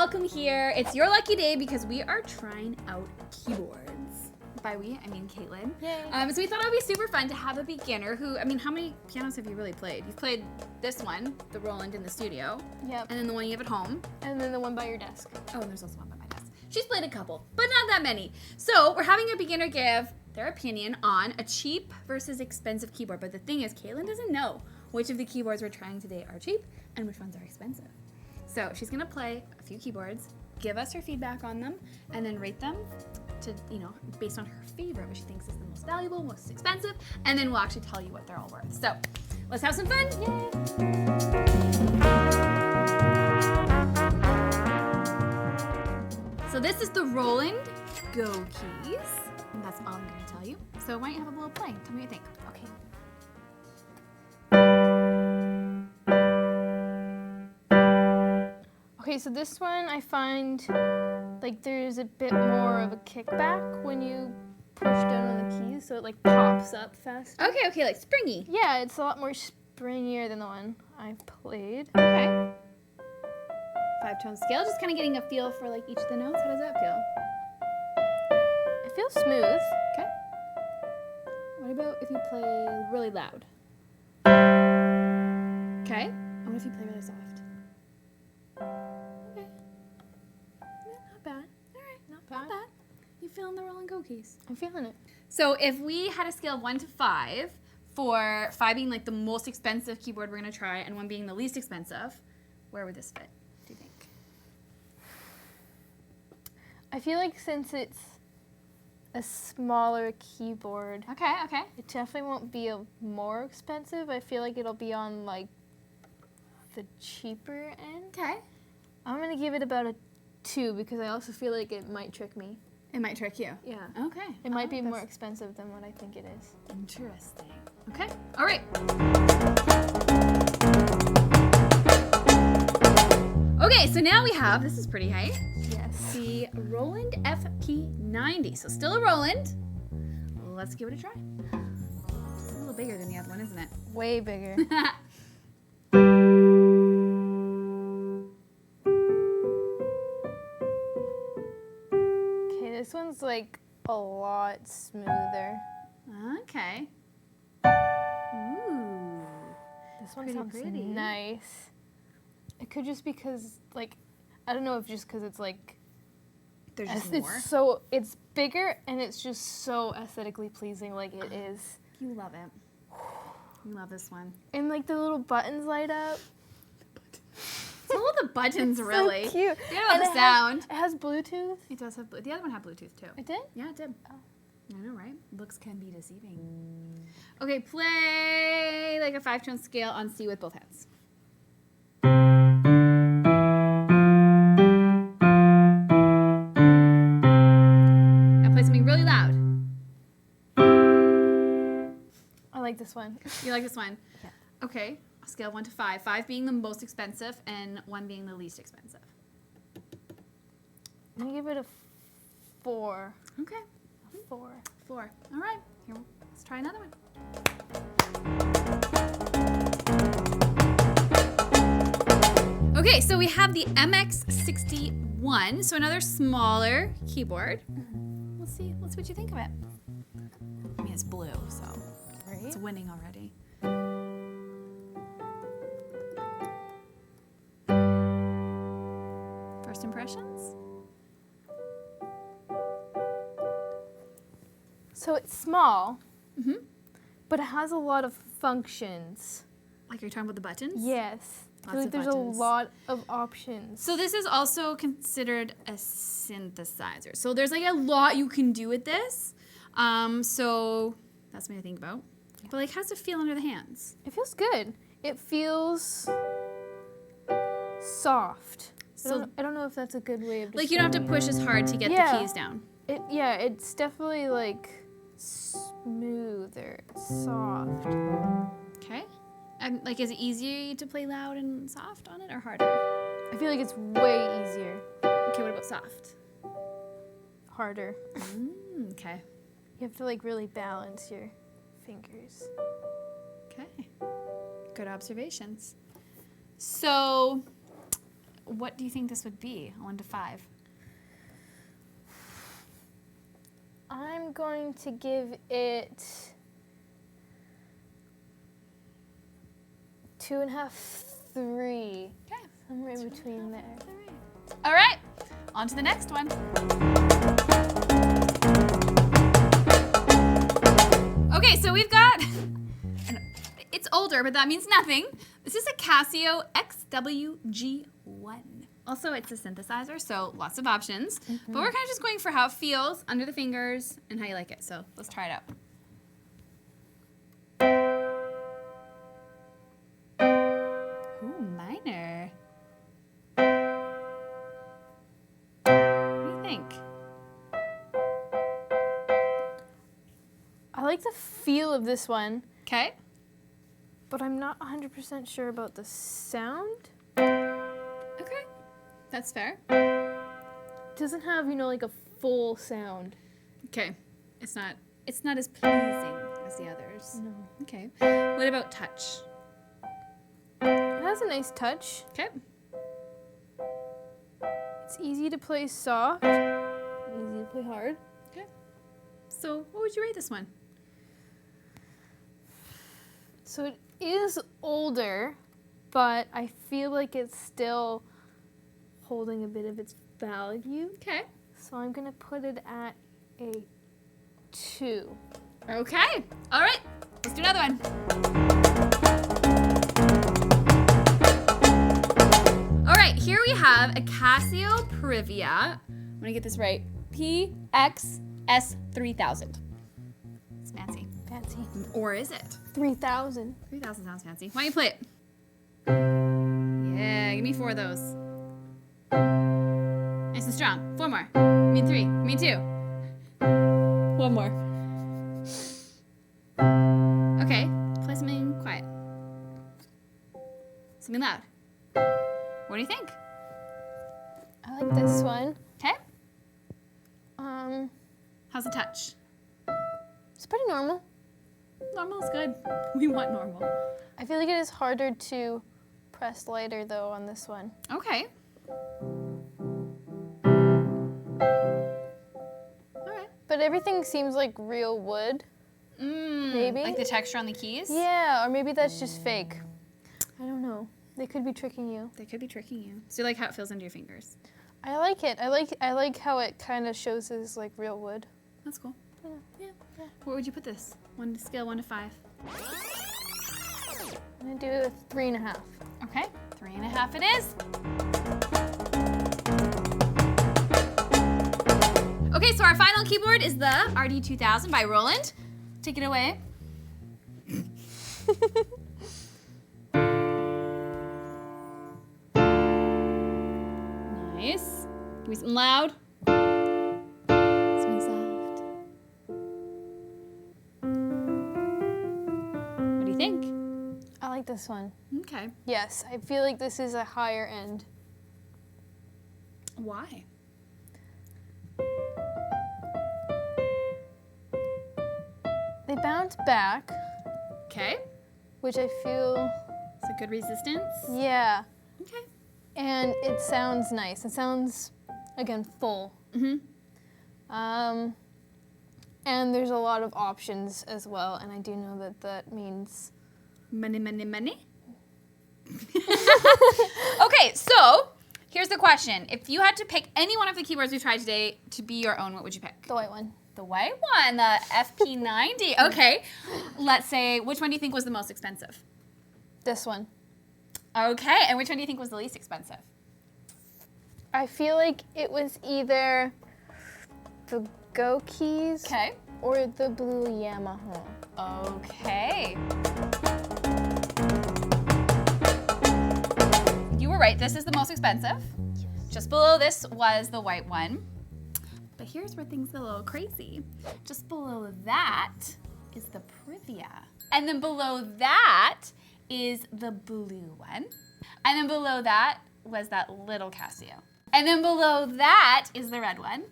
welcome here. It's your lucky day because we are trying out keyboards. By we, I mean Kaitlyn. Yay. So we thought it would be super fun to have a beginner who, I mean, how many pianos have you really played? You've played this one, the Roland in the studio. Yep. And then the one you have at home. And then the one by your desk. Oh, and there's also one by my desk. She's played a couple, but not that many. So we're having a beginner give their opinion on a cheap versus expensive keyboard. But the thing is, Kaitlyn doesn't know which of the keyboards we're trying today are cheap and which ones are expensive. So she's gonna play a few keyboards, give us her feedback on them, and then rate them to, based on her favorite, what she thinks is the most valuable, most expensive, and then we'll actually tell you what they're all worth. So let's have some fun. Yay! So this is the Roland Go keys. And that's all I'm gonna tell you. So why don't you have a little play? Tell me what you think. Okay. Okay, so this one I find like there's a bit more of a kickback when you push down on the keys, so it like pops up fast. Okay, like springy. Yeah, it's a lot more springier than the one I played. Okay. 5-tone scale, just kind of getting a feel for like each of the notes. How does that feel? It feels smooth. Okay. What about if you play really loud? Okay. And what if you play really soft? Okay. Yeah, not bad. All right, not bad. You feeling the Roland Go keys? I'm feeling it. So if we had a scale of 1 to 5, for 5 being like the most expensive keyboard we're gonna try and 1 being the least expensive, where would this fit, do you think? I feel like since it's a smaller keyboard, Okay. it definitely won't be more expensive. I feel like it'll be on like the cheaper end. Okay. I'm gonna give it about a 2 because I also feel like it might trick me. It might trick you. Yeah. Okay. It might be more expensive than what I think it is. Interesting. Okay. All right. Okay, so now we have, this is pretty high, Yes. the Roland FP-90. So still a Roland. Let's give it a try. It's a little bigger than the other one, isn't it? Way bigger. Okay, this one's like a lot smoother. Okay. Ooh. This one Pretty sounds pretty. nice. It could just because, like, I don't know if just because it's like, There's just it's more. it's bigger and it's just so aesthetically pleasing, like it is. You love it. You love this one. And like the little buttons light up. It's all the buttons, really. So cute. You know the sound. It has Bluetooth. It does have, the other one had Bluetooth too. It did? Yeah, it did. Oh. I know, right? Looks can be deceiving. Okay, play like a 5-tone scale on C with both hands. Now play something really loud. I like this one. You like this one? Yeah. Okay, a scale of 1 to 5. 5 being the most expensive and 1 being the least expensive. I'm gonna give it a 4. Okay, 4. 4. All right, here, let's try another one. Okay, so we have the MX-61, so another smaller keyboard. We'll see what you think of it. I mean, it's blue, so it's Right? winning already. First impressions? So it's small, Mm-hmm. but it has a lot of functions. Like, are you talking about the buttons? Yes. I Lots feel like of there's buttons. a lot of options. So this is also considered a synthesizer. So there's like a lot you can do with this. So that's something to think about. But like, how does it feel under the hands? It feels good. It feels soft. So I don't know if that's a good way of like, you don't have to push as hard to get Yeah. the keys down. It's definitely like smoother, soft. Okay. Like, is it easier to play loud and soft on it or harder? I feel like it's way easier. Okay, what about soft? Harder. Okay. You have to like really balance your fingers. Okay. Good observations. So what do you think this would be? 1 to 5. I'm going to give it 2.5, 3. Okay. Somewhere in between there. All right, on to the next one. Okay, so we've got, it's older, but that means nothing. This is a Casio XW-G1. Also, it's a synthesizer, so lots of options. But we're kind of just going for how it feels under the fingers and how you like it. So let's try it out. Ooh, minor. What do you think? I like the feel of this one, Okay. but I'm not 100% sure about the sound. Okay, that's fair. It doesn't have, like a full sound. Okay, it's not as pleasing as the others. No. Okay. What about touch? It has a nice touch. Okay. It's easy to play soft, easy to play hard. Okay. So what would you rate this one? So it is older, but I feel like it's still holding a bit of its value. Okay. So I'm gonna put it at a 2. Okay. All right. Let's do another one. All right. Here we have a Casio Privia. I'm gonna get this right. PXS-3000. It's fancy. Fancy. Or is it? 3,000. 3000 sounds fancy. Why don't you play it? Yeah, give me 4 of those. Nice and strong. 4 more. Give me 3. Give me 2. 1 more. Okay, play something quiet. Something loud. What do you think? I like this one. Okay. How's the touch? It's pretty normal. Normal's good. We want normal. I feel like it is harder to press lighter though on this one. Okay. Alright. But everything seems like real wood. Maybe. Like the texture on the keys? Yeah, or maybe that's just fake. I don't know. They could be tricking you. They could be tricking you. So you like how it feels under your fingers? I like it. I like how it kind of shows as like real wood. That's cool. Yeah. Where would you put this? Scale 1 to 5. I'm gonna do a 3.5. Okay, 3.5 it is. Okay, so our final keyboard is the RD-2000 by Roland. Take it away. Nice. Give me something loud. Something soft. What do you think? I like this one. Okay. Yes, I feel like this is a higher end. Why? They bounce back, Okay. which I feel, It's a good resistance. yeah, Okay. and it sounds nice. It sounds, again, full. Mm-hmm. And there's a lot of options as well, and I do know that that means... Money, money, money. Okay, so here's the question. If you had to pick any one of the keyboards we've tried today to be your own, what would you pick? The white one. The white one, the FP-90. Okay, let's say, which one do you think was the most expensive? This one. Okay, and which one do you think was the least expensive? I feel like it was either the Go keys Okay. or the blue Yamaha. Okay. You were right, this is the most expensive. Yes. Just below this was the white one. But here's where things get a little crazy. Just below that is the Privia. And then below that is the blue one. And then below that was that little Casio. And then below that is the red one.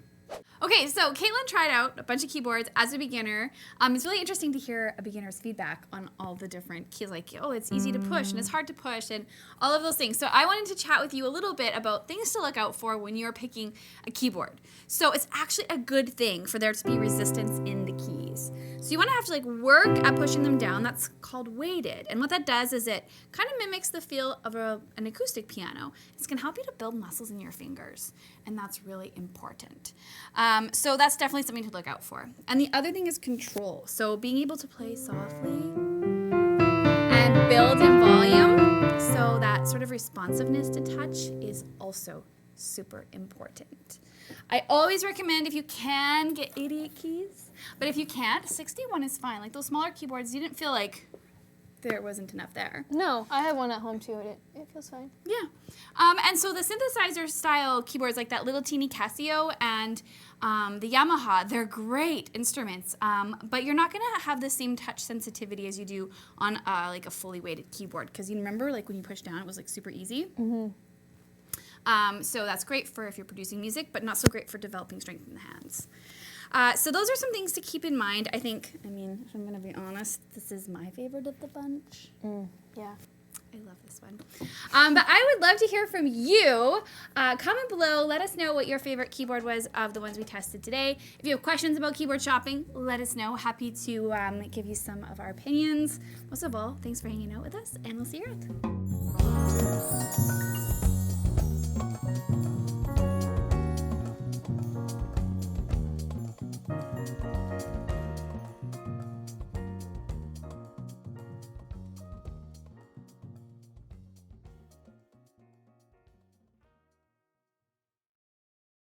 Okay, so Kaitlyn tried out a bunch of keyboards as a beginner. It's really interesting to hear a beginner's feedback on all the different keys, like, oh, it's easy to push and it's hard to push and all of those things. So I wanted to chat with you a little bit about things to look out for when you're picking a keyboard. So it's actually a good thing for there to be resistance in the keys. So you want to have to like work at pushing them down. That's called weighted. And what that does is it kind of mimics the feel of an acoustic piano. It's going to help you to build muscles in your fingers. And that's really important. So that's definitely something to look out for. And the other thing is control. So being able to play softly and build in volume. So that sort of responsiveness to touch is also super important. I always recommend if you can get 88 keys, but if you can't, 61 is fine. Like those smaller keyboards, you didn't feel like there wasn't enough there. No, I have one at home too. It feels fine. Yeah. And so the synthesizer style keyboards like that little teeny Casio and the Yamaha, they're great instruments, but you're not going to have the same touch sensitivity as you do on like a fully weighted keyboard, because you remember like when you push down it was like super easy. So that's great for if you're producing music, but not so great for developing strength in the hands. So those are some things to keep in mind. I mean, if I'm going to be honest, this is my favorite of the bunch. Yeah. I love this one. But I would love to hear from you. Comment below. Let us know what your favorite keyboard was of the ones we tested today. If you have questions about keyboard shopping, let us know. Happy to give you some of our opinions. Most of all, thanks for hanging out with us, and we'll see you around.